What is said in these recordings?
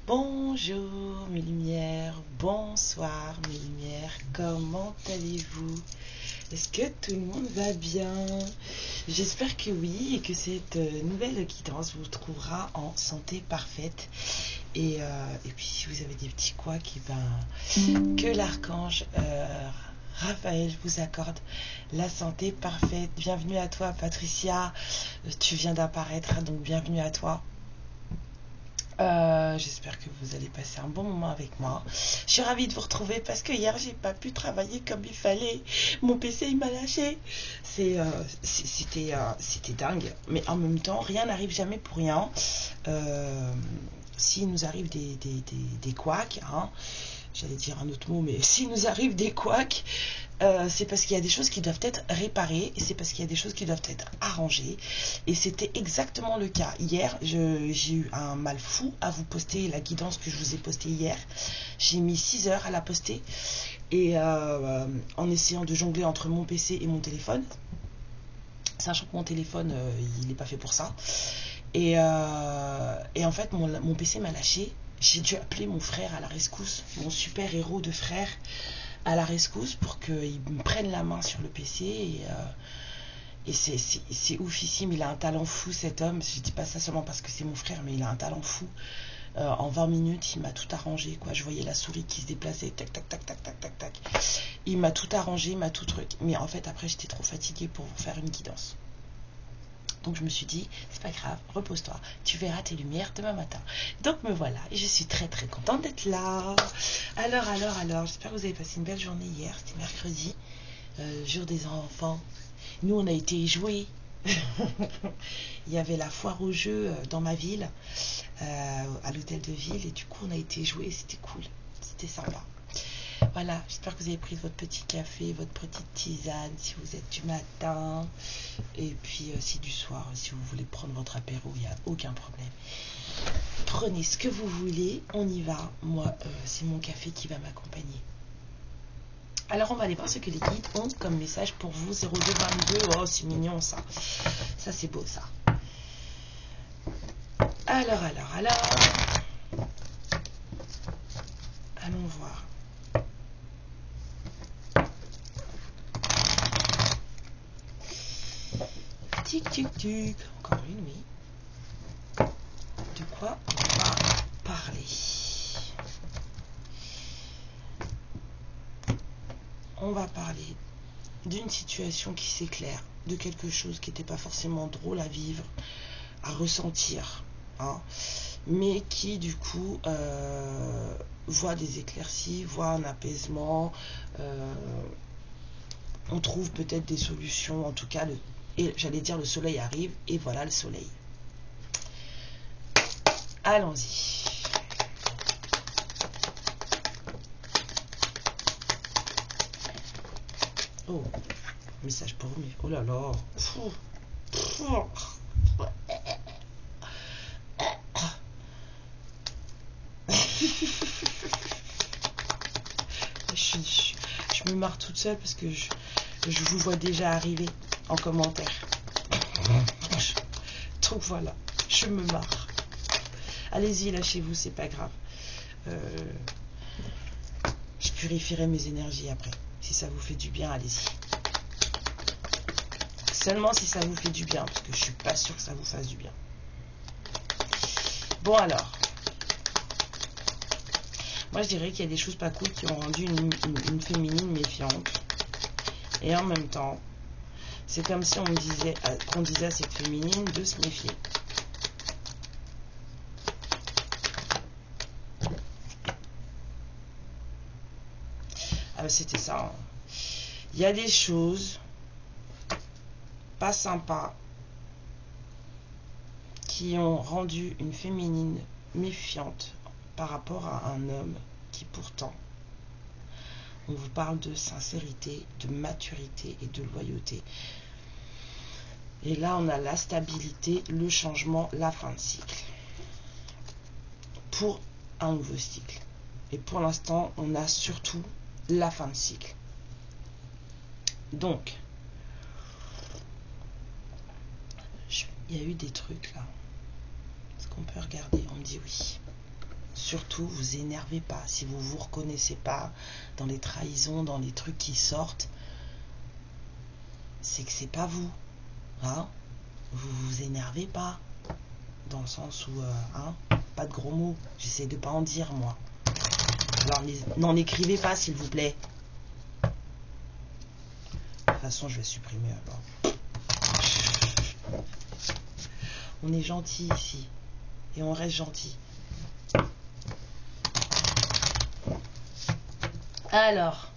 Bonjour mes lumières, bonsoir mes lumières, comment allez-vous? Est-ce que tout le monde va bien? J'espère que oui et que cette nouvelle guidance vous trouvera en santé parfaite. Et puis si vous avez des petits couacs, que l'archange Raphaël vous accorde la santé parfaite. Bienvenue à toi Patricia, tu viens d'apparaître, donc bienvenue à toi. J'espère que vous allez passer un bon moment avec moi. Je suis ravie de vous retrouver parce que hier j'ai pas pu travailler comme il fallait. Mon PC il m'a lâché. C'était dingue. Mais en même temps, rien n'arrive jamais pour rien. S'il nous arrive des couacs, hein, j'allais dire un autre mot, mais s'il nous arrive des couacs, c'est parce qu'il y a des choses qui doivent être réparées et c'est parce qu'il y a des choses qui doivent être arrangées. Et c'était exactement le cas. Hier, j'ai eu un mal fou à vous poster la guidance que je vous ai postée hier. J'ai mis 6 heures à la poster et en essayant de jongler entre mon PC et mon téléphone, sachant que mon téléphone, il n'est pas fait pour ça. Et en fait, mon PC m'a lâché. J'ai dû appeler mon frère à la rescousse, mon super héros de frère à la rescousse pour qu'il me prenne la main sur le PC. Et c'est oufissime, il a un talent fou cet homme. Je dis pas ça seulement parce que c'est mon frère, mais il a un talent fou. En 20 minutes, il m'a tout arrangé, quoi. Je voyais la souris qui se déplaçait, tac, tac, tac, tac, tac, tac, tac. Il m'a tout arrangé, il m'a tout truc. Mais en fait, après, j'étais trop fatiguée pour vous faire une guidance. Donc je me suis dit, c'est pas grave, repose-toi, tu verras tes lumières demain matin. Donc me voilà, et je suis très très contente d'être là. Alors, j'espère que vous avez passé une belle journée hier, c'était mercredi, jour des enfants. Nous on a été jouer. Il y avait la foire aux jeux dans ma ville, à l'hôtel de ville, et du coup on a été jouer, c'était cool, c'était sympa. Voilà, j'espère que vous avez pris votre petit café, votre petite tisane, si vous êtes du matin, et puis si du soir, si vous voulez prendre votre apéro, il n'y a aucun problème. Prenez ce que vous voulez, on y va. Moi, c'est mon café qui va m'accompagner. Alors, on va aller voir ce que les guides ont comme message pour vous. 0222, oh, c'est mignon ça. Ça, c'est beau ça. Alors. Allons voir. Tic, tic, tic. Encore une, oui. De quoi on va parler? On va parler d'une situation qui s'éclaire, de quelque chose qui n'était pas forcément drôle à vivre, à ressentir, hein, mais qui du coup voit des éclaircies, voit un apaisement, on trouve peut-être des solutions, en tout cas, j'allais dire le soleil arrive, et voilà le soleil. Allons-y. Oh, message pour vous, mais oh là là. Je me marre toute seule parce que je vous vois déjà arriver en commentaire. Donc voilà, je me marre. Allez-y, lâchez-vous, c'est pas grave. Je purifierai mes énergies après. Si ça vous fait du bien, allez-y. Seulement si ça vous fait du bien, parce que je suis pas sûre que ça vous fasse du bien. Bon alors. Moi je dirais qu'il y a des choses pas cool qui ont rendu une féminine méfiante. Et en même temps, c'est comme si qu'on disait à cette féminine de se méfier. C'était ça. Hein. Il y a des choses pas sympas qui ont rendu une féminine méfiante par rapport à un homme qui pourtant, on vous parle de sincérité, de maturité et de loyauté. Et là, on a la stabilité, le changement, la fin de cycle. Pour un nouveau cycle. Et pour l'instant, on a surtout la fin de cycle. Donc, il y a eu des trucs là. Est-ce qu'on peut regarder? On me dit oui. Surtout, vous énervez pas. Si vous vous reconnaissez pas dans les trahisons, dans les trucs qui sortent, c'est que c'est pas vous. Hein? Vous vous énervez pas. Dans le sens où, hein, pas de gros mots. J'essaie de pas en dire, moi. Alors, n'en écrivez pas, s'il vous plaît. De toute façon, je vais supprimer alors. On est gentil ici. Et on reste gentil. Alors,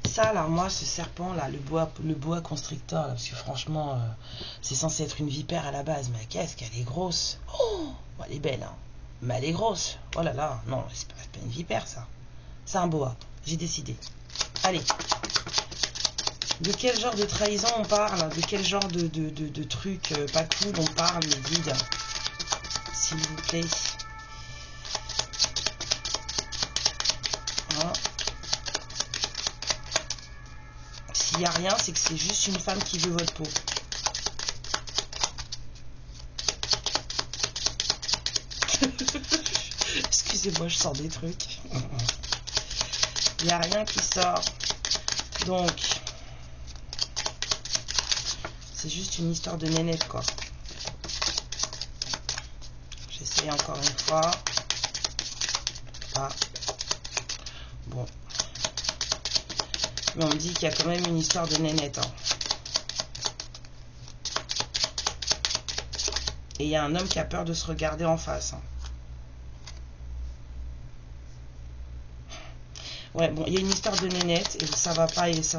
ça là, moi, ce serpent là, le boa constrictor, là, parce que franchement, c'est censé être une vipère à la base, mais qu'est-ce qu'elle est grosse. Oh, elle est belle, hein. Mais elle est grosse. Oh là là, non, c'est pas une vipère ça. C'est un boa, j'ai décidé. Allez. De quel genre de trahison on parle? De quel genre de trucs pas cool on parle, mes guides? S'il vous plaît. Hein? S'il n'y a rien, c'est que c'est juste une femme qui veut votre peau. Excusez-moi, je sors des trucs. Il n'y a rien qui sort. Donc, c'est juste une histoire de nénette, quoi. J'essaie encore une fois. Ah. Bon. Mais on me dit qu'il y a quand même une histoire de nénette. Hein. Et il y a un homme qui a peur de se regarder en face. Hein. Ouais, bon, il y a une histoire de nénette et ça va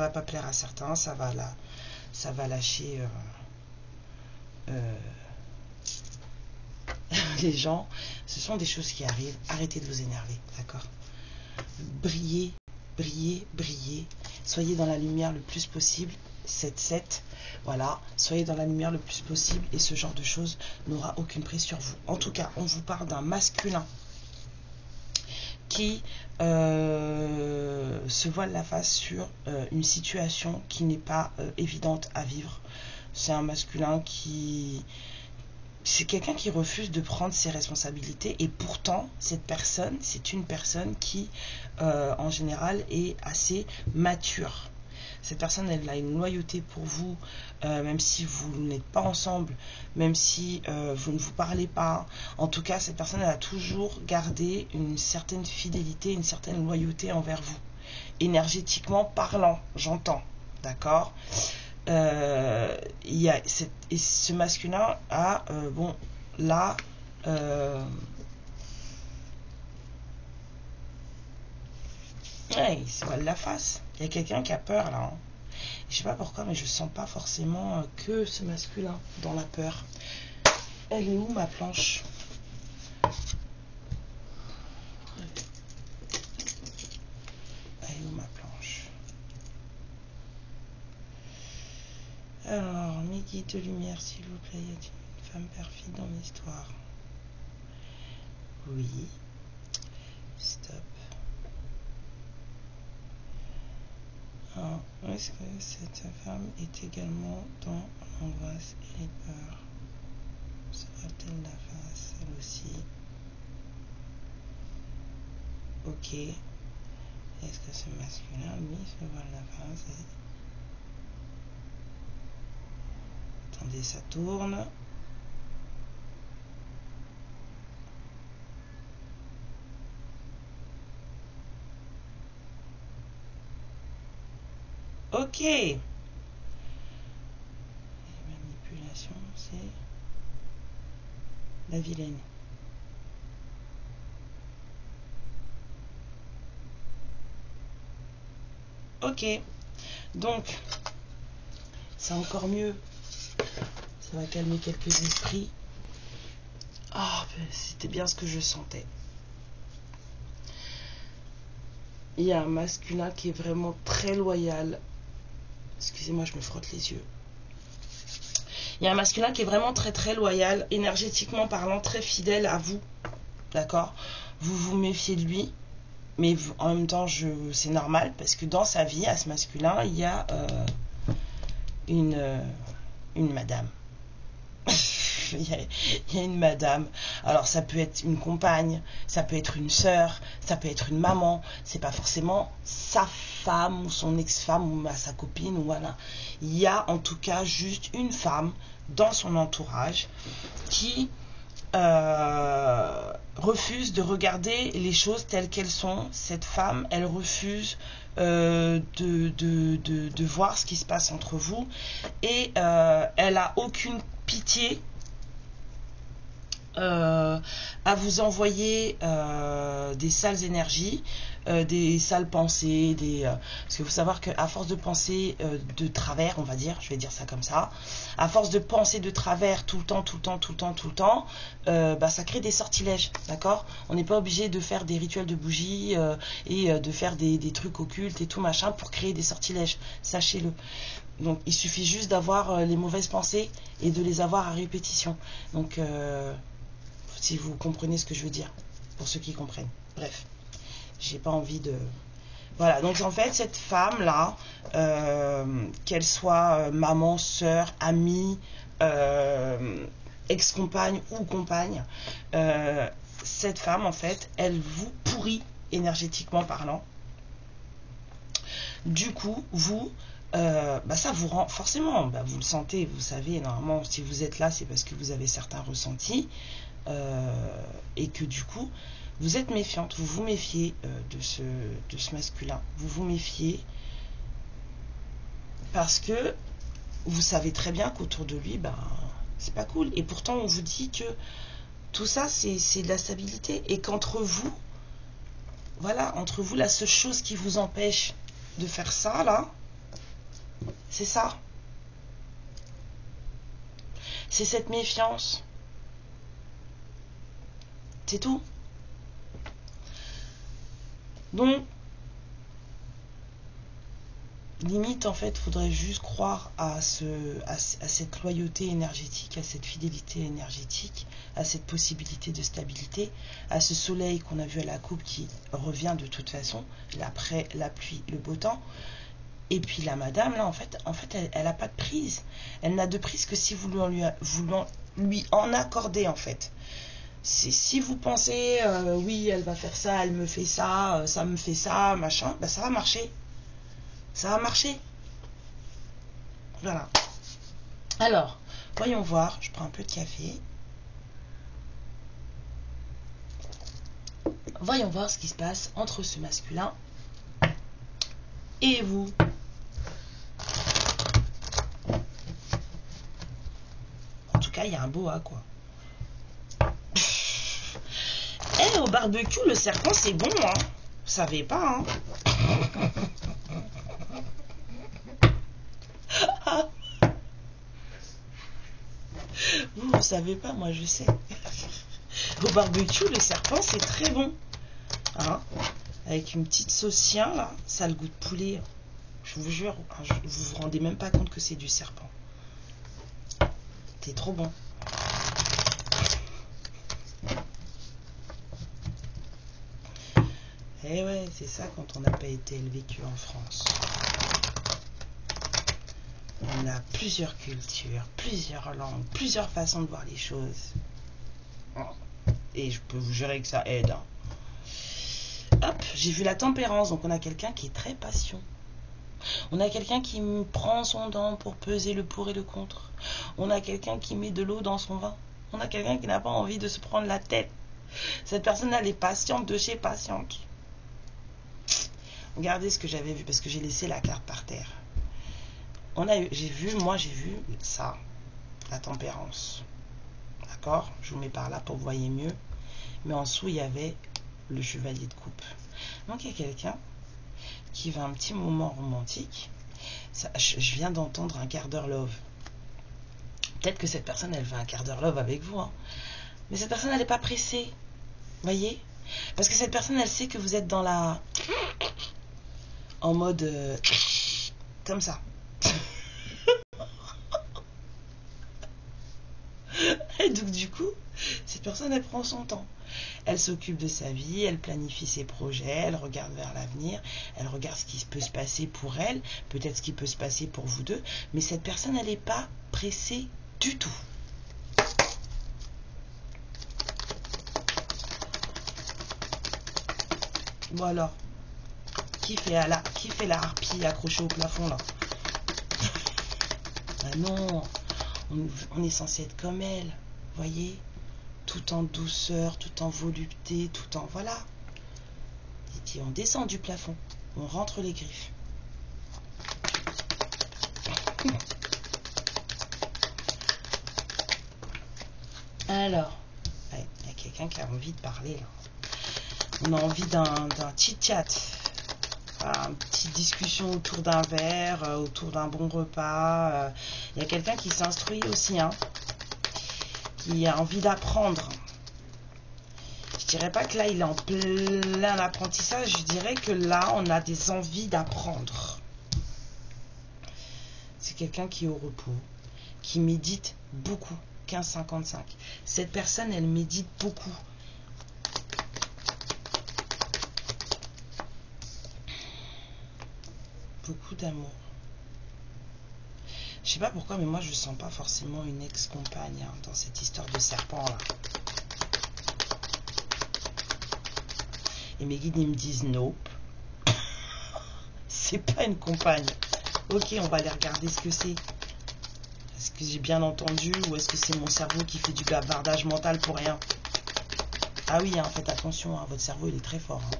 pas plaire à certains. Ça va lâcher les gens. Ce sont des choses qui arrivent. Arrêtez de vous énerver, d'accord? Brillez, brillez, brillez. Soyez dans la lumière le plus possible. 7-7, voilà, soyez dans la lumière le plus possible et ce genre de choses n'aura aucune prise sur vous. En tout cas, on vous parle d'un masculin qui se voile la face sur une situation qui n'est pas évidente à vivre. C'est un masculin qui... C'est quelqu'un qui refuse de prendre ses responsabilités et pourtant, cette personne, c'est une personne qui, en général, est assez mature. Cette personne, elle a une loyauté pour vous, même si vous n'êtes pas ensemble, même si vous ne vous parlez pas. En tout cas, cette personne, elle a toujours gardé une certaine fidélité, une certaine loyauté envers vous. Énergétiquement parlant, j'entends, d'accord ? Et ce masculin a, bon, là... ouais, il se voile la face. Il y a quelqu'un qui a peur là. Hein. Je sais pas pourquoi, mais je sens pas forcément que ce masculin dans la peur. Elle est où ma planche? Elle est où ma planche? Alors, mes guides de lumière, s'il vous plaît, y a-t-il une femme perfide dans l'histoire? Oui. Stop. Alors, est-ce que cette femme est également dans l'angoisse et les peurs? Se voile-t-elle la face, elle aussi? Ok. Est-ce que ce masculin, lui, se voile la face Attendez, ça tourne. Ok. Les manipulations, c'est la vilaine. Ok. Donc, c'est encore mieux. Ça va calmer quelques esprits. Ah, c'était bien ce que je sentais. Il y a un masculin qui est vraiment très loyal. Excusez-moi, je me frotte les yeux. Il y a un masculin qui est vraiment très très loyal, énergétiquement parlant, très fidèle à vous. D'accord? Vous vous méfiez de lui. Mais en même temps, c'est normal parce que dans sa vie, à ce masculin, il y a une madame. Il y a une madame. Alors ça peut être une compagne, ça peut être une sœur, ça peut être une maman. C'est pas forcément sa femme ou son ex-femme ou sa copine ou voilà. Il y a en tout cas juste une femme dans son entourage qui refuse de regarder les choses telles qu'elles sont. Cette femme, elle refuse de voir ce qui se passe entre vous et elle a aucune pitié à vous envoyer des sales énergies, des sales pensées, parce qu'il faut savoir qu'à force de penser de travers, on va dire, je vais dire ça comme ça, à force de penser de travers tout le temps, ça crée des sortilèges, d'accord? On n'est pas obligé de faire des rituels de bougies et de faire des trucs occultes et tout machin pour créer des sortilèges, sachez-le. Donc il suffit juste d'avoir les mauvaises pensées et de les avoir à répétition. Donc si vous comprenez ce que je veux dire, pour ceux qui comprennent. Bref, j'ai pas envie de... Voilà, donc en fait, cette femme-là, qu'elle soit maman, sœur, amie, ex-compagne ou compagne, cette femme, en fait, elle vous pourrit énergétiquement parlant. Du coup, vous... ça vous rend forcément, vous le sentez, vous savez, normalement, si vous êtes là, c'est parce que vous avez certains ressentis. Et que du coup vous êtes méfiante, vous vous méfiez de ce masculin, vous vous méfiez parce que vous savez très bien qu'autour de lui c'est pas cool, et pourtant on vous dit que tout ça c'est de la stabilité et qu'entre vous, voilà, entre vous, la seule chose qui vous empêche de faire ça là, c'est ça, c'est cette méfiance. C'est tout. Donc, limite, en fait, faudrait juste croire à cette loyauté énergétique, à cette fidélité énergétique, à cette possibilité de stabilité, à ce soleil qu'on a vu à la coupe qui revient de toute façon, l'après, la pluie, le beau temps. Et puis la madame, là, en fait elle n'a pas de prise. Elle n'a de prise que si vous lui en accordez, en fait. Si vous pensez, oui, elle va faire ça, elle me fait ça, ça me fait ça, machin, ça va marcher. Ça va marcher. Voilà. Alors, voyons voir, je prends un peu de café. Voyons voir ce qui se passe entre ce masculin et vous. En tout cas, il y a un boa, quoi. Au barbecue, le serpent, c'est bon, hein. Vous savez pas, hein. Vous savez pas, moi je sais. Au barbecue, le serpent, c'est très bon. Hein, avec une petite sauce chien, là, ça a le goût de poulet. Je vous jure, vous vous rendez même pas compte que c'est du serpent. C'est trop bon. Eh ouais, c'est ça quand on n'a pas été élevé qu'en France. On a plusieurs cultures, plusieurs langues, plusieurs façons de voir les choses. Et je peux vous jurer que ça aide. Hein. Hop, j'ai vu la tempérance, donc on a quelqu'un qui est très patient. On a quelqu'un qui prend son temps pour peser le pour et le contre. On a quelqu'un qui met de l'eau dans son vin. On a quelqu'un qui n'a pas envie de se prendre la tête. Cette personne, elle est patiente de chez patiente. Regardez ce que j'avais vu, parce que j'ai laissé la carte par terre. J'ai vu ça, la tempérance. D'accord? Je vous mets par là pour que vous voyez mieux. Mais en dessous, il y avait le chevalier de coupe. Donc, il y a quelqu'un qui veut un petit moment romantique. Je viens d'entendre un quart d'heure love. Peut-être que cette personne, elle veut un quart d'heure love avec vous. Hein. Mais cette personne, elle n'est pas pressée. Voyez? Parce que cette personne, elle sait que vous êtes dans la... en mode... comme ça. Et donc, du coup, cette personne, elle prend son temps. Elle s'occupe de sa vie, elle planifie ses projets, elle regarde vers l'avenir, elle regarde ce qui peut se passer pour elle, peut-être ce qui peut se passer pour vous deux, mais cette personne, elle n'est pas pressée du tout. Bon alors, qui fait la harpie accrochée au plafond là? Ah non, on est censé être comme elle, voyez, tout en douceur, tout en volupté, tout en voilà. Et puis on descend du plafond, on rentre les griffes. Alors, il y a quelqu'un qui a envie de parler là. On a envie d'un chit-chat, une petite discussion autour d'un verre, autour d'un bon repas. Il y a quelqu'un qui s'instruit aussi, hein, qui a envie d'apprendre. Je dirais pas que là, il est en plein apprentissage, je dirais que là, on a des envies d'apprendre. C'est quelqu'un qui est au repos, qui médite beaucoup, 15-55. Cette personne, elle médite beaucoup. Beaucoup d'amour. Je sais pas pourquoi, mais moi je sens pas forcément une ex-compagne hein, dans cette histoire de serpent là. Et mes guides ils me disent nope. C'est pas une compagne. Ok, on va aller regarder ce que c'est. Est-ce que j'ai bien entendu ou est-ce que c'est mon cerveau qui fait du bavardage mental pour rien? Ah oui, hein, faites attention, hein, votre cerveau il est très fort. Hein.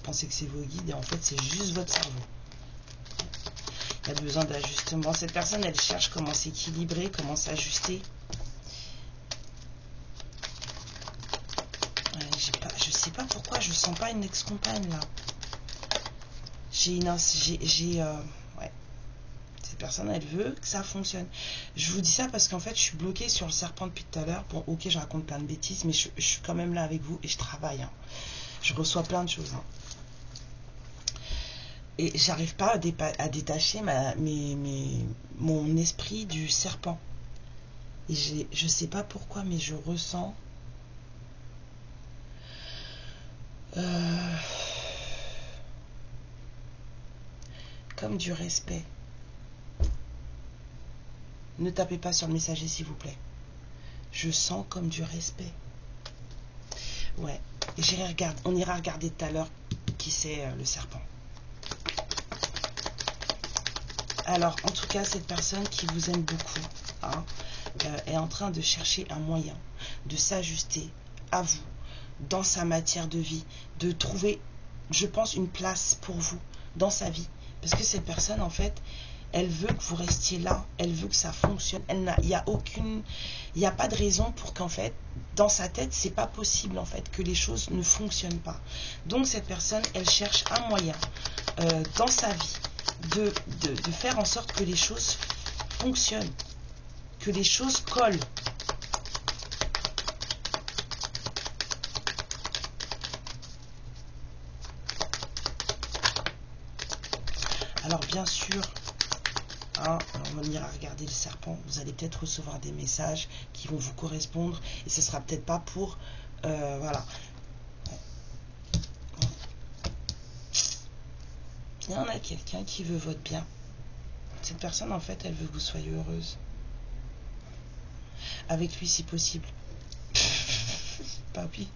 Pensez que c'est vos guides et en fait c'est juste votre cerveau. Il y a besoin d'ajustement. Cette personne elle cherche comment s'équilibrer, comment s'ajuster. Je sais pas pourquoi je sens pas une ex-compagne là. Ouais. Cette personne elle veut que ça fonctionne. Je vous dis ça parce qu'en fait je suis bloquée sur le serpent depuis tout à l'heure. Bon ok je raconte plein de bêtises mais je suis quand même là avec vous et je travaille. Hein. Je reçois plein de choses. Hein. Et j'arrive pas à détacher mon esprit du serpent. Et je sais pas pourquoi, mais je ressens comme du respect. Ne tapez pas sur le messager s'il vous plaît. Je sens comme du respect. Ouais. Et on ira regarder tout à l'heure qui c'est le serpent. Alors, en tout cas, cette personne qui vous aime beaucoup hein, est en train de chercher un moyen de s'ajuster à vous, dans sa matière de vie, de trouver, je pense, une place pour vous dans sa vie. Parce que cette personne, en fait, elle veut que vous restiez là, elle veut que ça fonctionne. Il n'y a pas de raison pour qu'en fait, dans sa tête, c'est pas possible, en fait, que les choses ne fonctionnent pas. Donc, cette personne, elle cherche un moyen dans sa vie de faire en sorte que les choses fonctionnent, que les choses collent. Alors bien sûr, hein, on ira regarder le serpent, vous allez peut-être recevoir des messages qui vont vous correspondre et ce sera peut-être pas pour... voilà. Il y en a quelqu'un qui veut votre bien. Cette personne, en fait, elle veut que vous soyez heureuse. Avec lui, si possible. Papy,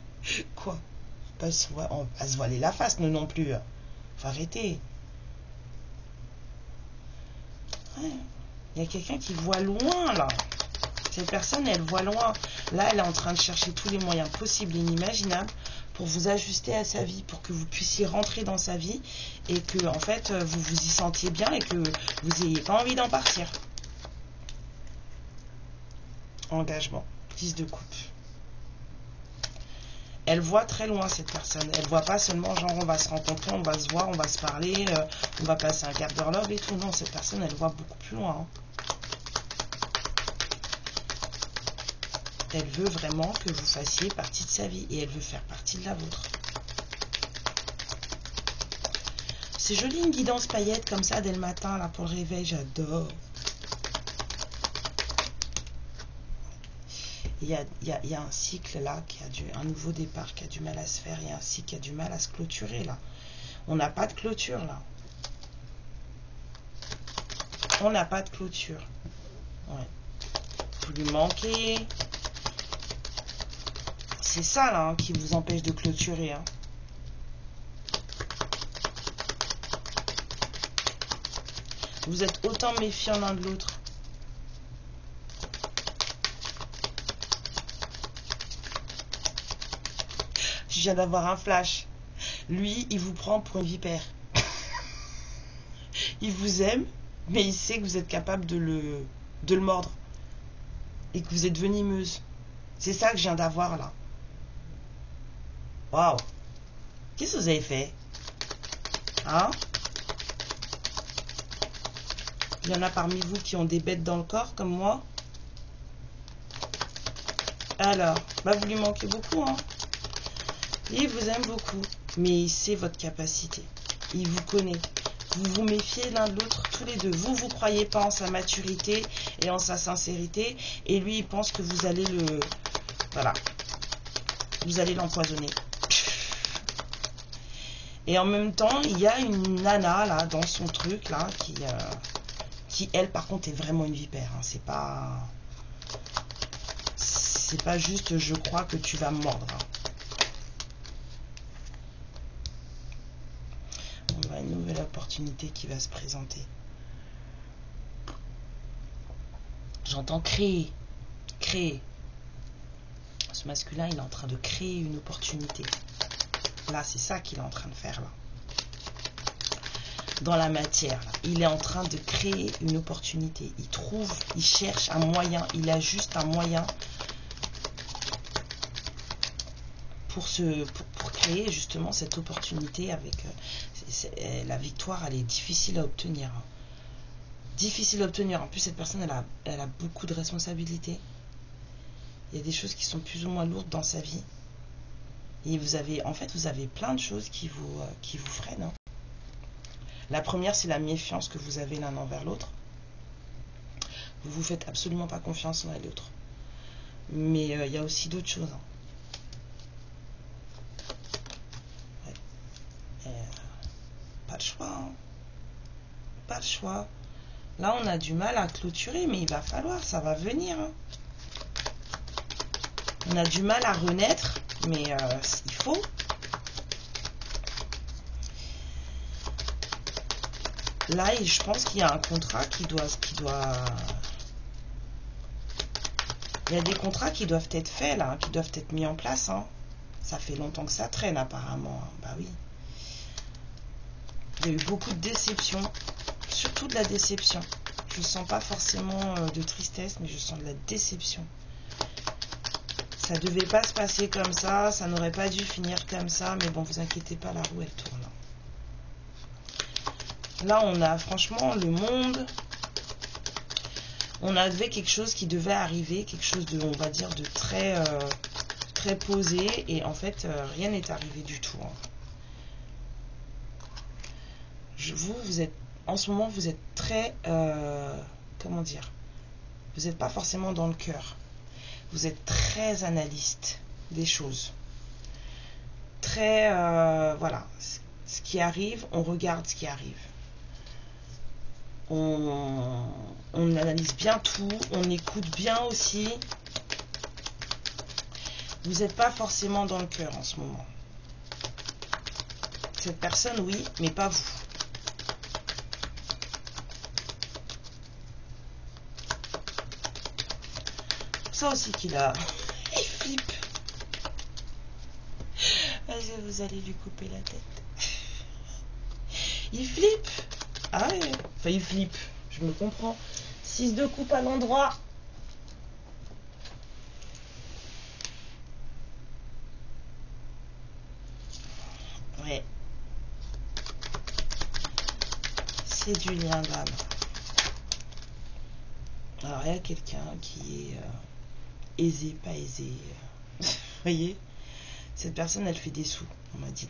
quoi? On va pas se voiler la face, nous non plus. Faut arrêter. Ouais. Il y a quelqu'un qui voit loin, là. Cette personne, elle voit loin. Là, elle est en train de chercher tous les moyens possibles et inimaginables pour vous ajuster à sa vie, pour que vous puissiez rentrer dans sa vie et que, en fait, vous vous y sentiez bien et que vous n'ayez pas envie d'en partir. Engagement, 10 de coupe. Elle voit très loin, cette personne. Elle voit pas seulement, genre, on va se rencontrer, on va se voir, on va se parler, on va passer un quart d'heure love et tout. Non, cette personne, elle voit beaucoup plus loin. Hein. Elle veut vraiment que vous fassiez partie de sa vie et elle veut faire partie de la vôtre. C'est joli une guidance paillette comme ça dès le matin là pour le réveil, j'adore. Il y a un cycle là, un nouveau départ qui a du mal à se faire. Il y a un cycle qui a du mal à se clôturer là. On n'a pas de clôture là. On n'a pas de clôture. Ouais. Vous lui manquez. C'est ça là hein, qui vous empêche de clôturer. Hein. Vous êtes autant méfiants l'un de l'autre. Je viens d'avoir un flash. Lui, il vous prend pour une vipère. Il vous aime, mais il sait que vous êtes capable de le mordre. Et que vous êtes venimeuse. C'est ça que je viens d'avoir là. Waouh. Qu'est-ce que vous avez fait? Hein? Il y en a parmi vous qui ont des bêtes dans le corps comme moi. Alors, bah vous lui manquez beaucoup, hein. Il vous aime beaucoup, mais il sait votre capacité. Il vous connaît. Vous vous méfiez l'un de l'autre, tous les deux. Vous, vous croyez pas en sa maturité et en sa sincérité. Et lui, il pense que vous allez le... Voilà. Vous allez l'empoisonner. Et en même temps, il y a une nana, là, dans son truc, là, qui elle, par contre, est vraiment une vipère. Hein. C'est pas juste, je crois que tu vas me mordre. Hein. On a une nouvelle opportunité qui va se présenter. J'entends créer. Créer. Ce masculin, il est en train de créer une opportunité. Là, c'est ça qu'il est en train de faire, là. Dans la matière, là. Il est en train de créer une opportunité. Il trouve, il cherche un moyen, il ajuste un moyen pour créer justement cette opportunité avec... la victoire, elle est difficile à obtenir. Hein. Difficile à obtenir. En plus, cette personne, elle a beaucoup de responsabilités. Il y a des choses qui sont plus ou moins lourdes dans sa vie. Et vous avez plein de choses qui vous freinent. Hein. La première, c'est la méfiance que vous avez l'un envers l'autre. Vous vous faites absolument pas confiance l'un et l'autre. Mais il y a aussi d'autres choses. Hein. Ouais. Pas le choix. Hein. Pas le choix. Là, on a du mal à clôturer, mais il va falloir, ça va venir. Hein. On a du mal à renaître, mais il faut. Là, je pense qu'il y a un contrat qui doit... Il y a des contrats qui doivent être faits, là, qui doivent être mis en place. Hein. Ça fait longtemps que ça traîne, apparemment. Bah oui. Il y a eu beaucoup de déceptions. Surtout de la déception. Je ne sens pas forcément de tristesse, mais je sens de la déception. Ça ne devait pas se passer comme ça. Ça n'aurait pas dû finir comme ça. Mais bon, vous inquiétez pas, la roue, elle tourne. Là, on a franchement le monde. On avait quelque chose qui devait arriver. Quelque chose de, on va dire, de très, très posé. Et en fait, rien n'est arrivé du tout. Hein. Vous êtes... En ce moment, vous êtes très... comment dire? Vous n'êtes pas forcément dans le cœur. Vous êtes très analyste des choses. Très... voilà. Ce qui arrive, on regarde ce qui arrive. On analyse bien tout. On écoute bien aussi. Vous n'êtes pas forcément dans le cœur en ce moment. Cette personne, oui, mais pas vous. Ça aussi qu'il a... Il flippe. Vous allez lui couper la tête. Il flippe. Ah ouais. Enfin, il flippe. Je me comprends. 6 de coupe à l'endroit. Ouais. C'est du lien d'âme. Alors, il y a quelqu'un qui est aisé, pas aisé. Vous voyez? Cette personne, elle fait des sous, on m'a dit.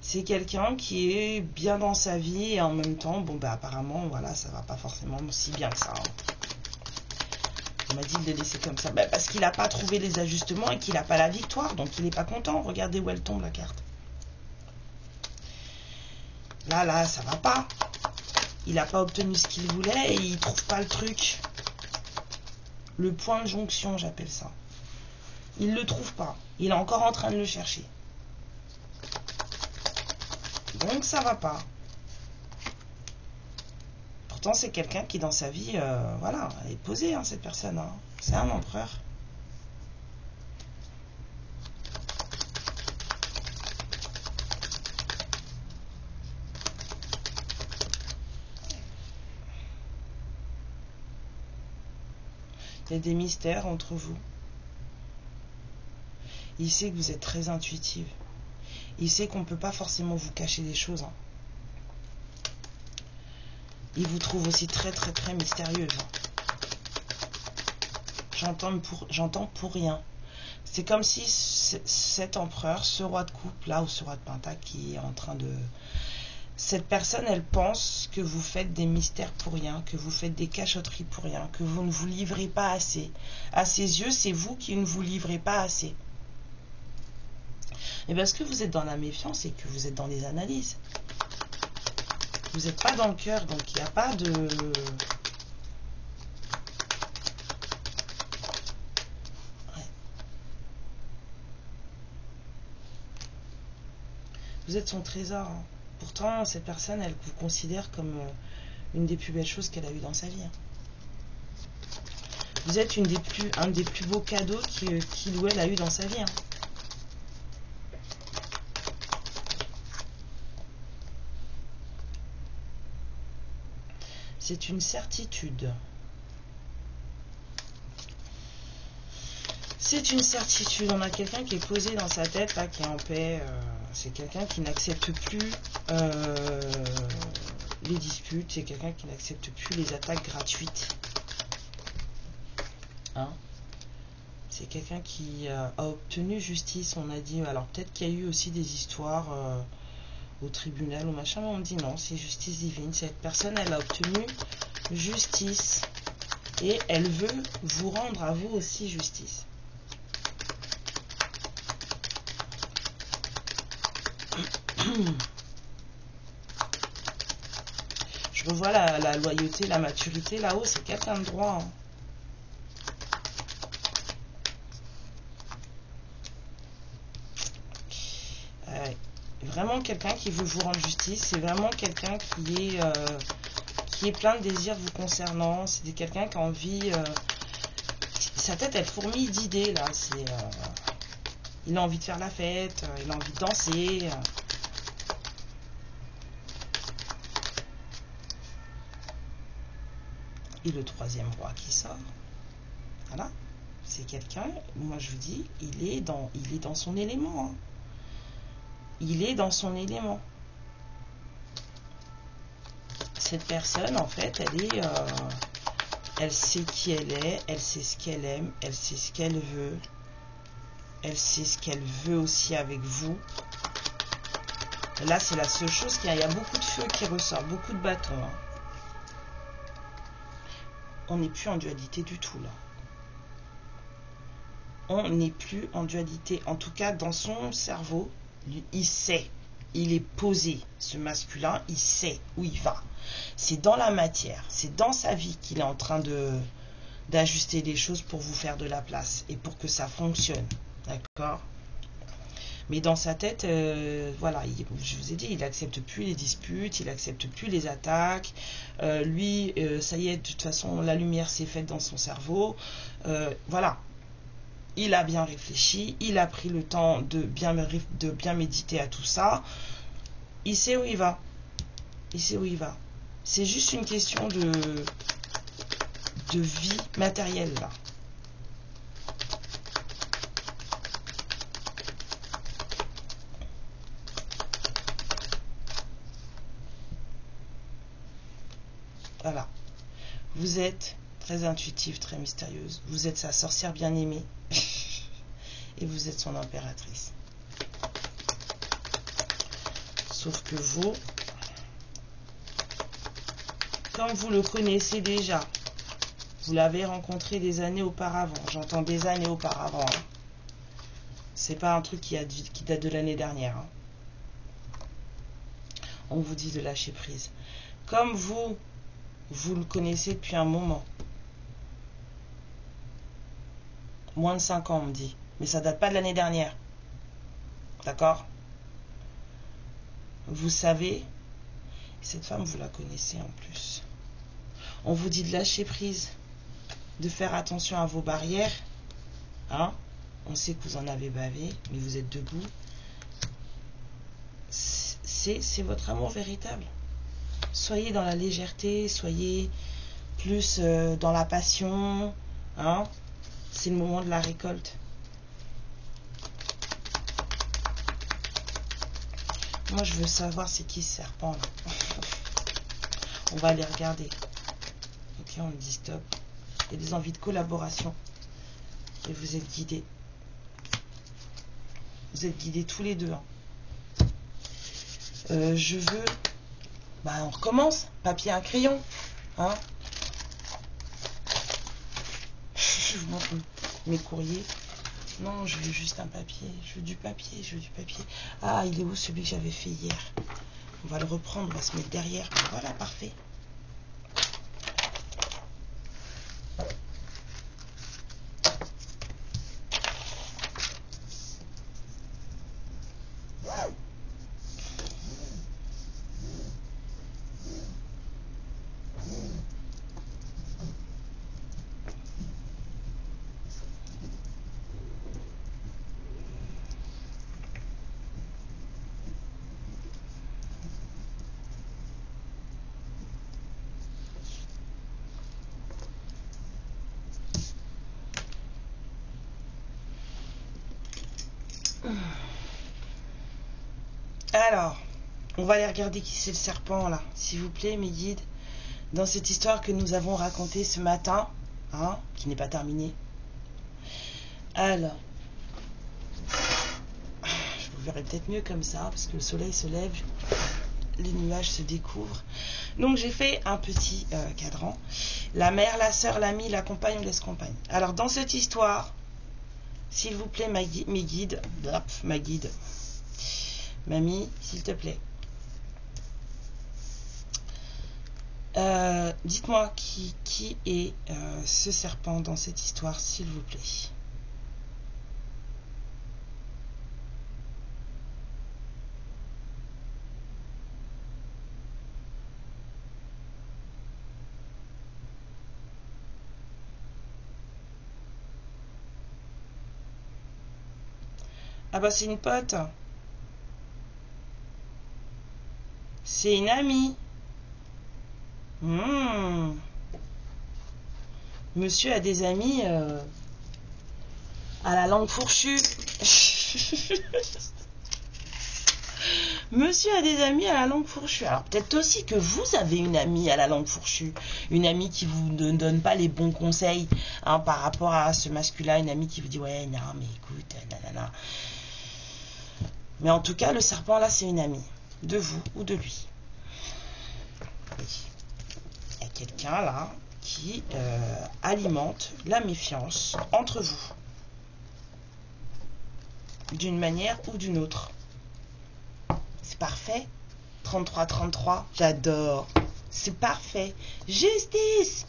C'est quelqu'un qui est bien dans sa vie et en même temps, bon, bah, apparemment, voilà, ça va pas forcément si bien que ça. Hein. Il m'a dit de le laisser comme ça. Bah, parce qu'il n'a pas trouvé les ajustements et qu'il n'a pas la victoire. Donc il n'est pas content. Regardez où elle tombe la carte. Là, ça va pas. Il n'a pas obtenu ce qu'il voulait et il trouve pas le truc. Le point de jonction, j'appelle ça. Il le trouve pas. Il est encore en train de le chercher. Donc ça va pas. Pourtant, c'est quelqu'un qui, dans sa vie, voilà, elle est posée, hein, cette personne. Hein. C'est un empereur. Il y a des mystères entre vous. Il sait que vous êtes très intuitive. Il sait qu'on ne peut pas forcément vous cacher des choses. Hein. Il vous trouve aussi très très très mystérieuse. J'entends pour rien. C'est comme si cet empereur, ce roi de coupe là, ou ce roi de pentacle qui est en train de... Cette personne, elle pense que vous faites des mystères pour rien, que vous faites des cachotteries pour rien, que vous ne vous livrez pas assez. À ses yeux, c'est vous qui ne vous livrez pas assez. Et parce que vous êtes dans la méfiance et que vous êtes dans les analyses. Vous n'êtes pas dans le cœur, donc il n'y a pas de... Ouais. Vous êtes son trésor. Hein. Pourtant, cette personne, elle vous considère comme une des plus belles choses qu'elle a eues dans sa vie. Hein. Vous êtes un des plus beaux cadeaux qu'il ou elle a eu dans sa vie. Hein. C'est une certitude. C'est une certitude. On a quelqu'un qui est posé dans sa tête, là, qui est en paix. C'est quelqu'un qui n'accepte plus les disputes. C'est quelqu'un qui n'accepte plus les attaques gratuites. Hein? C'est quelqu'un qui a obtenu justice, on a dit. Alors peut-être qu'il y a eu aussi des histoires au tribunal ou machin, mais on dit non, c'est justice divine. Cette personne, elle a obtenu justice et elle veut vous rendre à vous aussi justice. Je revois la loyauté, la maturité. Là-haut, c'est quelqu'un de droit. Hein. Vraiment quelqu'un qui veut vous rendre justice. C'est vraiment quelqu'un qui est plein de désirs vous concernant. C'est quelqu'un qui a envie... sa tête, elle fourmille d'idées, là. Il a envie de faire la fête. Il a envie de danser. Et le troisième roi qui sort. Voilà. C'est quelqu'un, moi je vous dis, il est dans son élément. Hein. Il est dans son élément. Cette personne, en fait, elle sait qui elle est, elle sait ce qu'elle aime, elle sait ce qu'elle veut. Elle sait ce qu'elle veut aussi avec vous. Et là, c'est la seule chose qu'il y a. Il y a beaucoup de feu qui ressort, beaucoup de bâtons. Hein. On n'est plus en dualité du tout, là. On n'est plus en dualité. En tout cas, dans son cerveau, il sait. Il est posé, ce masculin, il sait où il va. C'est dans la matière, c'est dans sa vie qu'il est en train d'ajuster les choses pour vous faire de la place et pour que ça fonctionne. D'accord ? Mais dans sa tête, voilà, je vous ai dit, il n'accepte plus les disputes, il n'accepte plus les attaques. Lui, ça y est, de toute façon, la lumière s'est faite dans son cerveau. Voilà. Il a bien réfléchi, il a pris le temps de bien méditer à tout ça. Il sait où il va. Il sait où il va. C'est juste une question de vie matérielle, là. Voilà. Vous êtes très intuitive, très mystérieuse. Vous êtes sa sorcière bien-aimée. Et vous êtes son impératrice. Sauf que vous, comme vous le connaissez déjà, Vous l'avez rencontré des années auparavant. J'entends des années auparavant. Hein. C'est pas un truc qui date de l'année dernière. Hein. On vous dit de lâcher prise. Comme vous le connaissez depuis un moment. Moins de 5 ans, on me dit. Mais ça date pas de l'année dernière. D'accord? Vous savez, cette femme, vous la connaissez en plus. On vous dit de lâcher prise, de faire attention à vos barrières. Hein? On sait que vous en avez bavé, mais vous êtes debout. C'est votre amour véritable. Soyez dans la légèreté, soyez plus dans la passion. Hein? C'est le moment de la récolte. Moi, je veux savoir c'est qui ce serpent là. On va aller regarder. Ok, on dit stop. Il y a des envies de collaboration. Et vous êtes guidés. Vous êtes guidés tous les deux. Hein. Je veux... Bah, on recommence. Papier, un crayon. Hein? Je vous montre mes courriers. Non, je veux juste un papier. Je veux du papier. Je veux du papier. Ah, il est où celui que j'avais fait hier? On va le reprendre. On va se mettre derrière. Voilà, parfait. Alors, on va aller regarder qui c'est le serpent là, s'il vous plaît, mes guides. Dans cette histoire que nous avons racontée ce matin, hein, qui n'est pas terminée. Alors, je vous verrai peut-être mieux comme ça, parce que le soleil se lève, les nuages se découvrent. Donc j'ai fait un petit cadran. La mère, la sœur, l'ami, la compagne ou l'ex-compagne. Alors dans cette histoire, s'il vous plaît, mes guides, ma guide, mamie, s'il te plaît. Dites-moi qui est ce serpent dans cette histoire, s'il vous plaît. Ah bah c'est une pote. C'est une amie. Monsieur a des amis à la langue fourchue. Monsieur a des amis à la langue fourchue. Alors peut-être aussi que vous avez une amie à la langue fourchue. Une amie qui vous ne donne pas les bons conseils hein, par rapport à ce masculin. Une amie qui vous dit ouais non mais écoute nanana. Mais en tout cas le serpent là c'est une amie. De vous ou de lui. Oui. Il y a quelqu'un là qui alimente la méfiance entre vous. D'une manière ou d'une autre. C'est parfait. 33-33, j'adore. C'est parfait. Justice.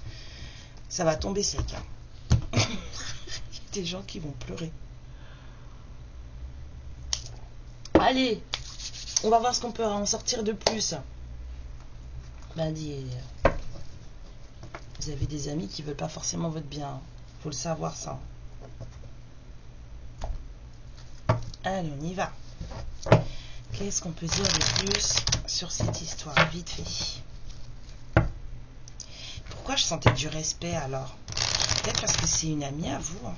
Ça va tomber sec. Hein. Il y a des gens qui vont pleurer. Allez, on va voir ce qu'on peut en sortir de plus. Ben, vous avez des amis qui veulent pas forcément votre bien. Faut le savoir ça. Allez, on y va. Qu'est-ce qu'on peut dire de plus sur cette histoire, vite fait? Pourquoi je sentais du respect alors? Peut-être parce que c'est une amie à vous. Hein.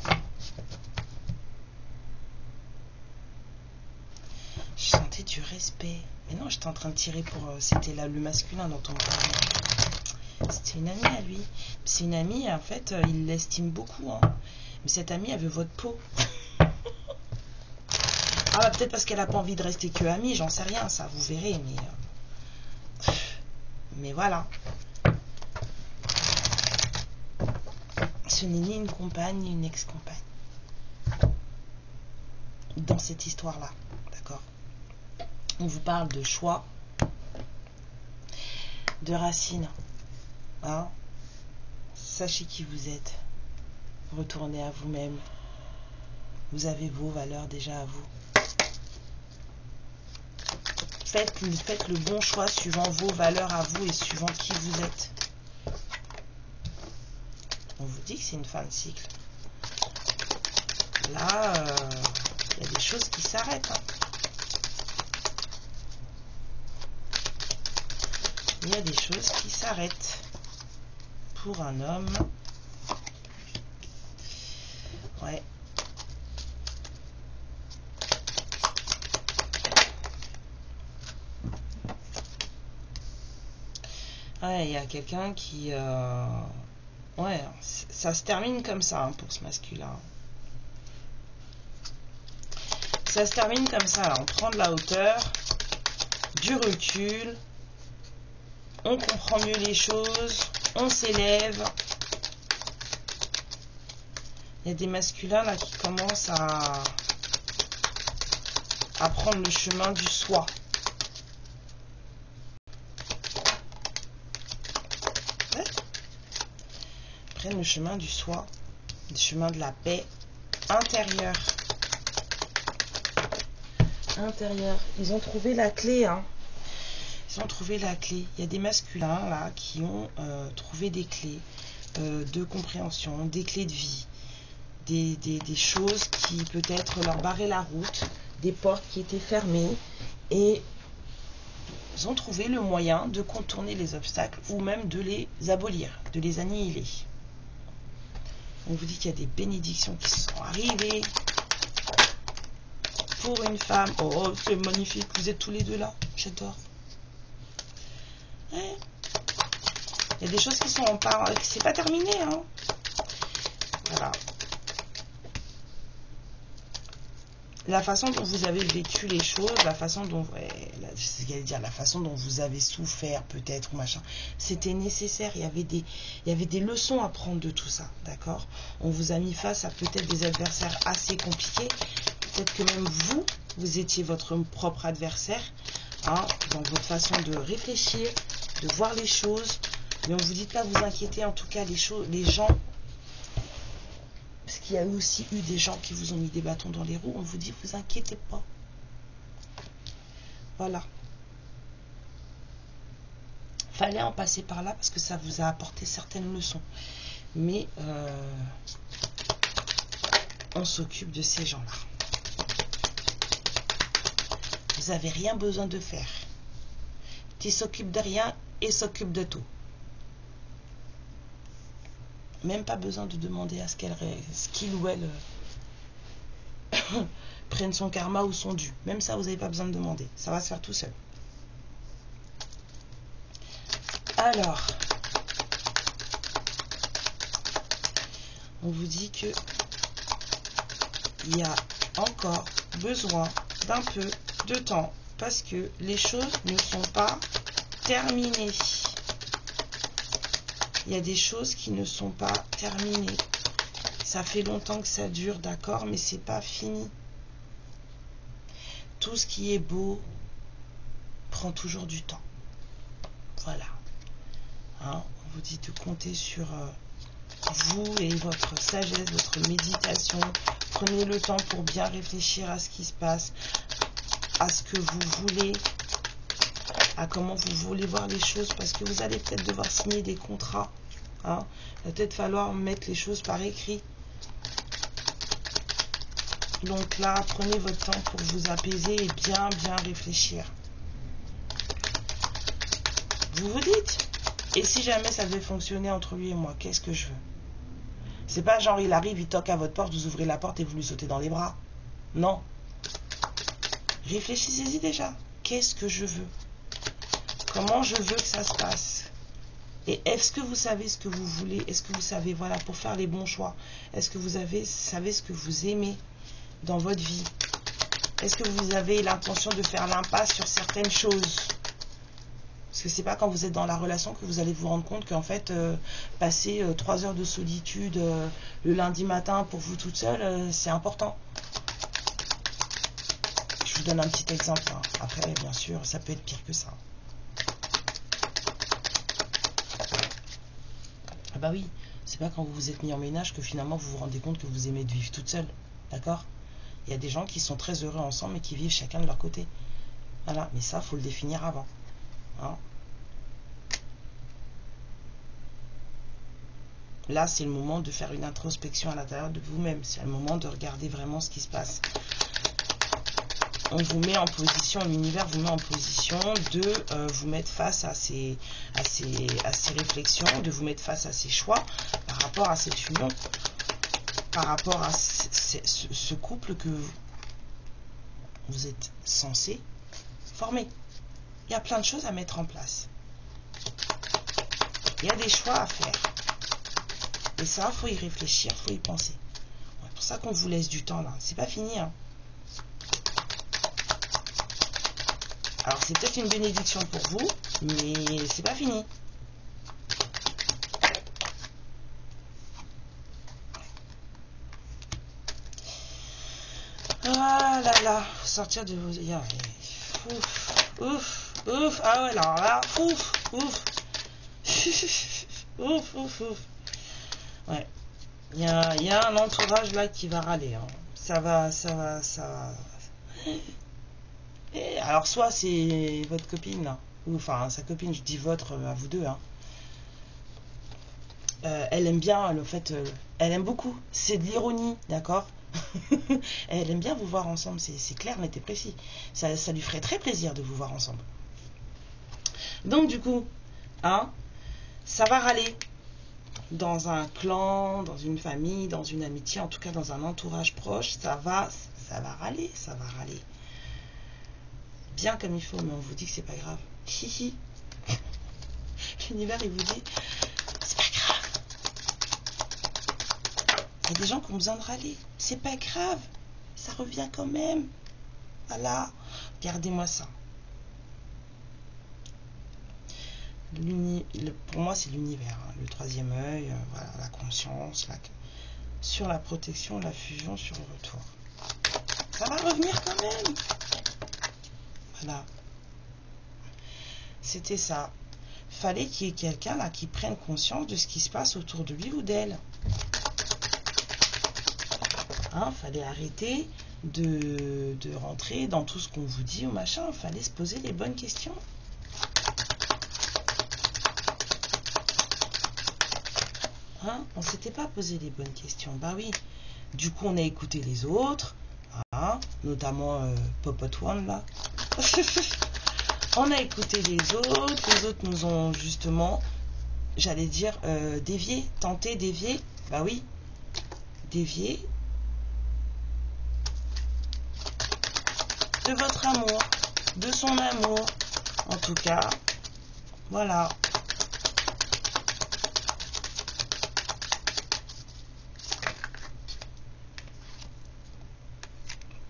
Je sentais du respect. Mais non, j'étais en train de tirer pour... C'était là le masculin dont on parlait. C'était une amie à lui. C'est une amie, en fait, il l'estime beaucoup. Hein. Mais cette amie, elle veut votre peau. Ah bah peut-être parce qu'elle n'a pas envie de rester que amie, j'en sais rien, ça, vous verrez, mais voilà. Ce n'est ni une compagne, ni une ex-compagne. Dans cette histoire-là, d'accord? On vous parle de choix, de racines. Hein? Sachez qui vous êtes. Retournez à vous-même. Vous avez vos valeurs déjà à vous. Faites le bon choix suivant vos valeurs à vous et suivant qui vous êtes. On vous dit que c'est une fin de cycle. Là, il y a des choses qui s'arrêtent. Hein. Il y a des choses qui s'arrêtent. Pour un homme. Ouais. Ouais, il y a quelqu'un qui... Ouais, ça se termine comme ça hein, pour ce masculin. Ça se termine comme ça. Là. On prend de la hauteur, du recul, on comprend mieux les choses, on s'élève. Il y a des masculins là qui commencent à prendre le chemin du soi. Ouais. Prennent le chemin du soi, le chemin de la paix intérieure. Ils ont trouvé la clé. Hein. Ils ont trouvé la clé. Il y a des masculins là qui ont trouvé des clés de compréhension, des clés de vie, des choses qui peut-être leur barraient la route, des portes qui étaient fermées et ils ont trouvé le moyen de contourner les obstacles ou même de les abolir, de les annihiler. On vous dit qu'il y a des bénédictions qui sont arrivées. Pour une femme. Oh, c'est magnifique. Vous êtes tous les deux là. J'adore. Ouais. Il y a des choses qui sont pas... C'est pas terminé. Hein. Voilà. La façon dont vous avez vécu les choses, la façon dont... Ouais, la façon dont vous avez souffert peut-être, machin. C'était nécessaire. Il y avait des leçons à prendre de tout ça. D'accord? On vous a mis face à peut-être des adversaires assez compliqués. Peut-être que même vous étiez votre propre adversaire hein, dans votre façon de réfléchir, de voir les choses. Mais on ne vous dit pas vous inquiéter, en tout cas les gens, parce qu'il y a aussi eu des gens qui vous ont mis des bâtons dans les roues, on vous dit vous inquiétez pas. Voilà. Fallait en passer par là parce que ça vous a apporté certaines leçons. Mais on s'occupe de ces gens-là. Vous n'avez rien besoin de faire. Tu s'occupes de rien et s'occupe de tout. Même pas besoin de demander à ce qu'il ou elle prenne son karma ou son dû. Même ça, vous n'avez pas besoin de demander. Ça va se faire tout seul. Alors, on vous dit que il y a encore besoin d'un peu de temps parce que les choses ne sont pas terminées. Il y a des choses qui ne sont pas terminées. Ça fait longtemps que ça dure, d'accord, mais c'est pas fini. Tout ce qui est beau prend toujours du temps. Voilà. Hein, on vous dit de compter sur vous et votre sagesse, votre méditation. Prenez le temps pour bien réfléchir à ce qui se passe, à ce que vous voulez, à comment vous voulez voir les choses, parce que vous allez peut-être devoir signer des contrats. Hein. Il va peut-être falloir mettre les choses par écrit. Donc là, prenez votre temps pour vous apaiser et bien réfléchir. Vous vous dites, et si jamais ça devait fonctionner entre lui et moi, qu'est-ce que je veux? C'est pas genre il arrive, il toque à votre porte, vous ouvrez la porte et vous lui sautez dans les bras. Non. Réfléchissez-y déjà. Qu'est-ce que je veux? Comment je veux que ça se passe? Et est-ce que vous savez ce que vous voulez? Est-ce que vous savez, voilà, pour faire les bons choix? Est-ce que vous savez ce que vous aimez dans votre vie? Est-ce que vous avez l'intention de faire l'impasse sur certaines choses? Parce que c'est pas quand vous êtes dans la relation que vous allez vous rendre compte qu'en fait, passer 3 heures de solitude le lundi matin pour vous toute seule, c'est important. Je vous donne un petit exemple. Hein. Après, bien sûr, ça peut être pire que ça. Ah bah oui, c'est pas quand vous vous êtes mis en ménage que finalement vous vous rendez compte que vous aimez de vivre toute seule. D'accord? Il y a des gens qui sont très heureux ensemble et qui vivent chacun de leur côté. Voilà, mais ça, faut le définir avant. Hein? Là, c'est le moment de faire une introspection à l'intérieur de vous-même. C'est le moment de regarder vraiment ce qui se passe. On vous met en position, l'univers vous met en position de vous mettre face à ces réflexions, de vous mettre face à ces choix par rapport à cette union, par rapport à ce couple que vous êtes censé former. Il y a plein de choses à mettre en place. Il y a des choix à faire. Et ça, il faut y réfléchir, il faut y penser. C'est pour ça qu'on vous laisse du temps là. C'est pas fini. Hein. Alors c'est peut-être une bénédiction pour vous, mais c'est pas fini. Ah là là, sortir de vos... Ouf, ouf, ouf. Ah ouais, alors là, ouf, ouf. Ouf, ouf, ouf. Ouais. Il y a un entourage là qui va râler. Hein. Ça va. Et alors soit c'est votre copine là, ou enfin sa copine, je dis votre à vous deux. Hein. Elle aime bien le fait, elle aime beaucoup. C'est de l'ironie, d'accord. Elle aime bien vous voir ensemble, c'est clair, net et précis. Ça lui ferait très plaisir de vous voir ensemble. Donc du coup, hein, ça va râler. Dans un clan, dans une famille, dans une amitié, en tout cas dans un entourage proche, ça va râler, ça va râler. Bien comme il faut, mais on vous dit que c'est pas grave. Hihi. L'univers, il vous dit, c'est pas grave. Il y a des gens qui ont besoin de râler. C'est pas grave. Ça revient quand même. Voilà. Regardez-moi ça. Pour moi, c'est l'univers. Hein. Le troisième œil, voilà, la conscience, sur la protection, la fusion, sur le retour. Ça va revenir quand même. Voilà. C'était ça. Fallait qu'il y ait quelqu'un là qui prenne conscience de ce qui se passe autour de lui ou d'elle. Hein, fallait arrêter de rentrer dans tout ce qu'on vous dit ou machin. Fallait se poser les bonnes questions. Hein, on ne s'était pas posé les bonnes questions. Bah oui. Du coup, on a écouté les autres. Hein, notamment Popot One là. On a écouté les autres nous ont justement, j'allais dire, dévié, tenté, dévié, bah oui, dévié de votre amour, de son amour, en tout cas, voilà.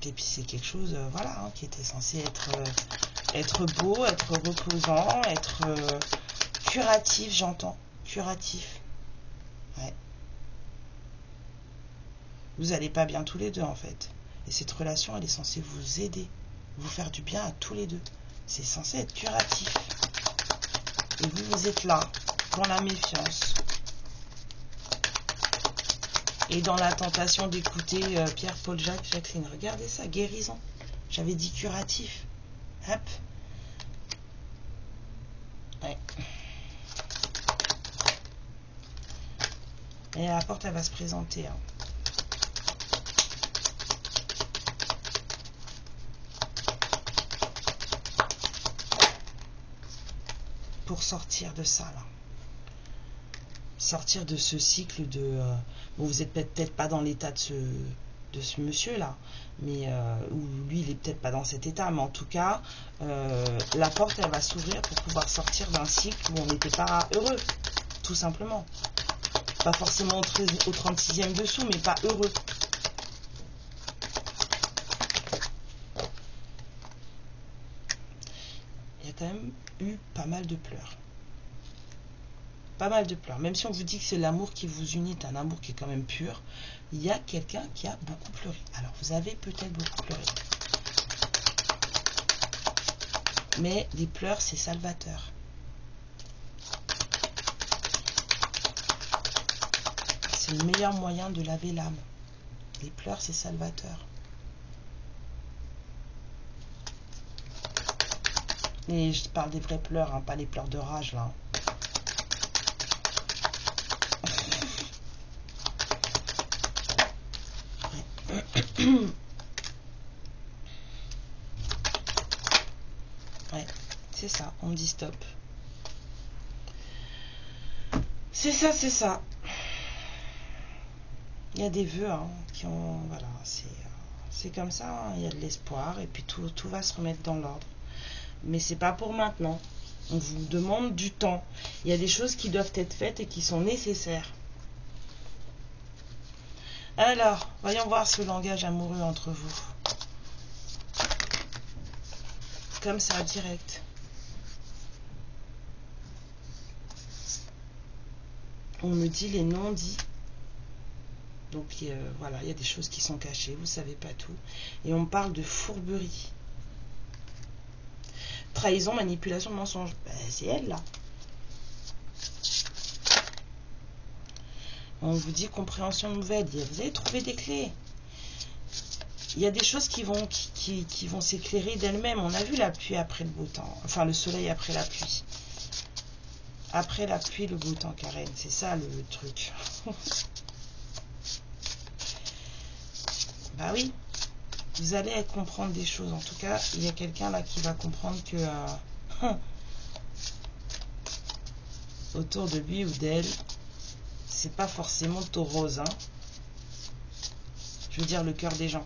Et puis c'est quelque chose, voilà, hein, qui était censé être beau, être reposant, être curatif, j'entends. Curatif. Ouais. Vous n'allez pas bien tous les deux, en fait. Et cette relation, elle est censée vous aider, vous faire du bien à tous les deux. C'est censé être curatif. Et vous êtes là, dans la méfiance. Et dans la tentation d'écouter Pierre, Paul, Jacques, Jacqueline. Regardez ça, guérison. J'avais dit curatif. Hop. Ouais. Et la porte, elle va se présenter. Hein. Pour sortir de ça, là. Sortir de ce cycle de... bon, vous n'êtes peut-être pas dans l'état de ce monsieur-là, mais ou lui, il est peut-être pas dans cet état, mais en tout cas, la porte, elle va s'ouvrir pour pouvoir sortir d'un cycle où on n'était pas heureux, tout simplement. Pas forcément au 36e dessous, mais pas heureux. Il y a quand même eu pas mal de pleurs. Pas mal de pleurs. Même si on vous dit que c'est l'amour qui vous unit, un amour qui est quand même pur, il y a quelqu'un qui a beaucoup pleuré. Alors, vous avez peut-être beaucoup pleuré. Mais les pleurs, c'est salvateur. C'est le meilleur moyen de laver l'âme. Les pleurs, c'est salvateur. Et je parle des vrais pleurs, hein, pas les pleurs de rage, là. Ouais, c'est ça, on me dit stop. C'est ça, c'est ça. Il y a des vœux hein, qui ont... Voilà, c'est comme ça, hein, il y a de l'espoir et puis tout va se remettre dans l'ordre. Mais c'est pas pour maintenant. On vous demande du temps. Il y a des choses qui doivent être faites et qui sont nécessaires. Alors, voyons voir ce langage amoureux entre vous. Comme ça, direct. On me dit les non-dits. Donc voilà, il y a des choses qui sont cachées, vous ne savez pas tout. Et on parle de fourberie. Trahison, manipulation, mensonge. Ben, c'est elle là. On vous dit compréhension nouvelle. Vous allez trouver des clés. Il y a des choses qui vont s'éclairer d'elles-mêmes. On a vu la pluie après le beau temps. Enfin, le soleil après la pluie. Après la pluie, le beau temps, Karen. C'est ça le truc. Bah oui. Vous allez comprendre des choses. En tout cas, il y a quelqu'un là qui va comprendre que autour de lui ou d'elle, c'est pas forcément tout rose. Hein. Je veux dire le cœur des gens.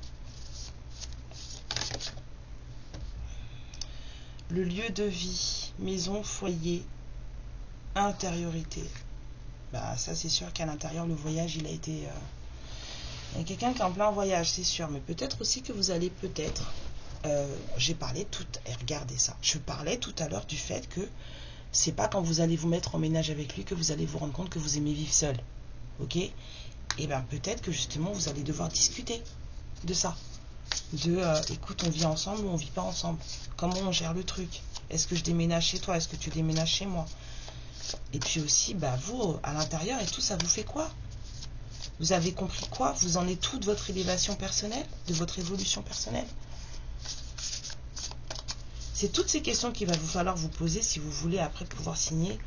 Le lieu de vie, maison, foyer, intériorité. Bah ça c'est sûr qu'à l'intérieur le voyage il a été... Il y a quelqu'un qui est en plein voyage, c'est sûr. Mais peut-être aussi que vous allez peut-être... j'ai parlé tout... Et regardez ça. Je parlais tout à l'heure du fait que c'est pas quand vous allez vous mettre en ménage avec lui que vous allez vous rendre compte que vous aimez vivre seul. Ok? Et bien peut-être que justement vous allez devoir discuter de ça. Écoute, on vit ensemble ou on vit pas ensemble? Comment on gère le truc? Est-ce que je déménage chez toi? Est-ce que tu déménages chez moi? Et puis aussi, bah vous, à l'intérieur et tout, ça vous fait quoi? Vous avez compris quoi? Vous en êtes tout de votre élévation personnelle? De votre évolution personnelle? C'est toutes ces questions qu'il va vous falloir vous poser si vous voulez après pouvoir signer,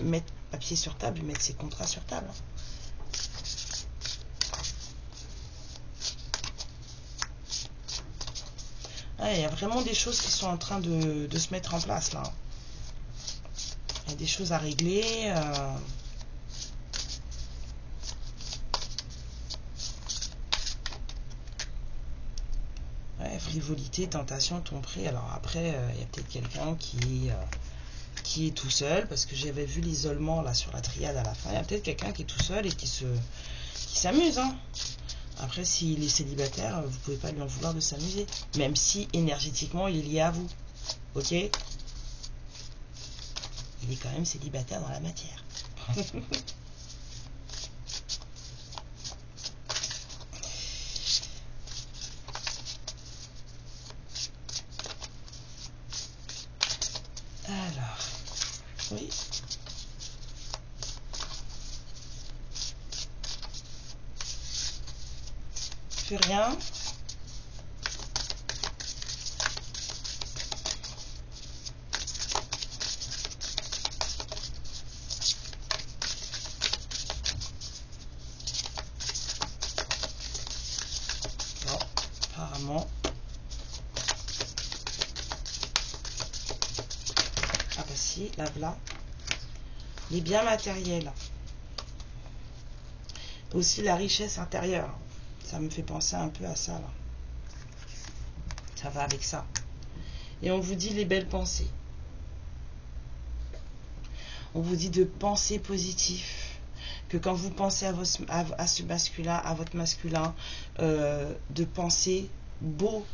mettre papier sur table, mettre ses contrats sur table. Ouais, il y a vraiment des choses qui sont en train de se mettre en place là. Il y a des choses à régler. Ouais, frivolité, tentation, tromperie. Alors après, il y a peut-être quelqu'un qui est tout seul, parce que j'avais vu l'isolement là sur la triade à la fin. Il y a peut-être quelqu'un qui est tout seul et qui s'amuse. Hein. Après, s'il est célibataire, vous pouvez pas lui en vouloir de s'amuser. Même si énergétiquement, il est lié à vous. Ok? Il est quand même célibataire dans la matière. Alors, oui. Fais rien. Bon, apparemment. Ah bah si, là. Les biens matériels. Aussi la richesse intérieure. Ça me fait penser un peu à ça là. Ça va avec ça. Et on vous dit les belles pensées. On vous dit de penser positif. Que quand vous pensez à ce masculin, à votre masculin, de penser beau.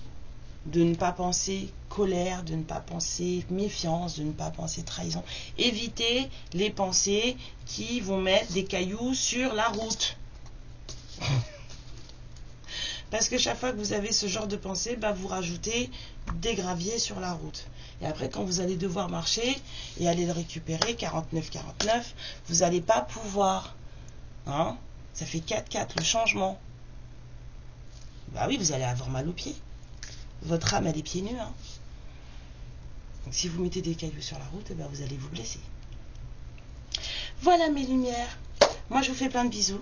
de ne pas penser colère, de ne pas penser méfiance, de ne pas penser trahison. Évitez les pensées qui vont mettre des cailloux sur la route. Parce que chaque fois que vous avez ce genre de pensée, bah, vous rajoutez des graviers sur la route. Et après, quand vous allez devoir marcher et aller le récupérer, 49, vous n'allez pas pouvoir. Hein? Ça fait 4 le changement. Bah oui, vous allez avoir mal aux pieds. Votre âme, elle est pieds nus. Hein? Donc si vous mettez des cailloux sur la route, bah, vous allez vous blesser. Voilà mes lumières. Moi, je vous fais plein de bisous.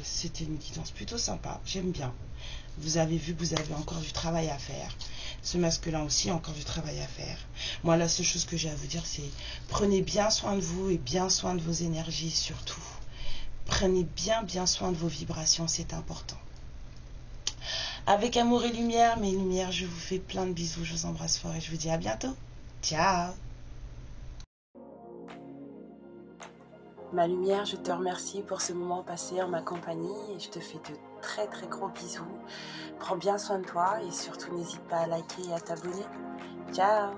C'était une guidance plutôt sympa, j'aime bien. Vous avez vu que vous avez encore du travail à faire. Ce masculin aussi a encore du travail à faire. Moi, la seule chose que j'ai à vous dire, c'est prenez bien soin de vous et bien soin de vos énergies surtout. Prenez bien soin de vos vibrations, c'est important. Avec amour et lumière, mes lumières, je vous fais plein de bisous, je vous embrasse fort et je vous dis à bientôt. Ciao. Ma lumière, je te remercie pour ce moment passé en ma compagnie et je te fais de très gros bisous. Prends bien soin de toi et surtout n'hésite pas à liker et à t'abonner. Ciao!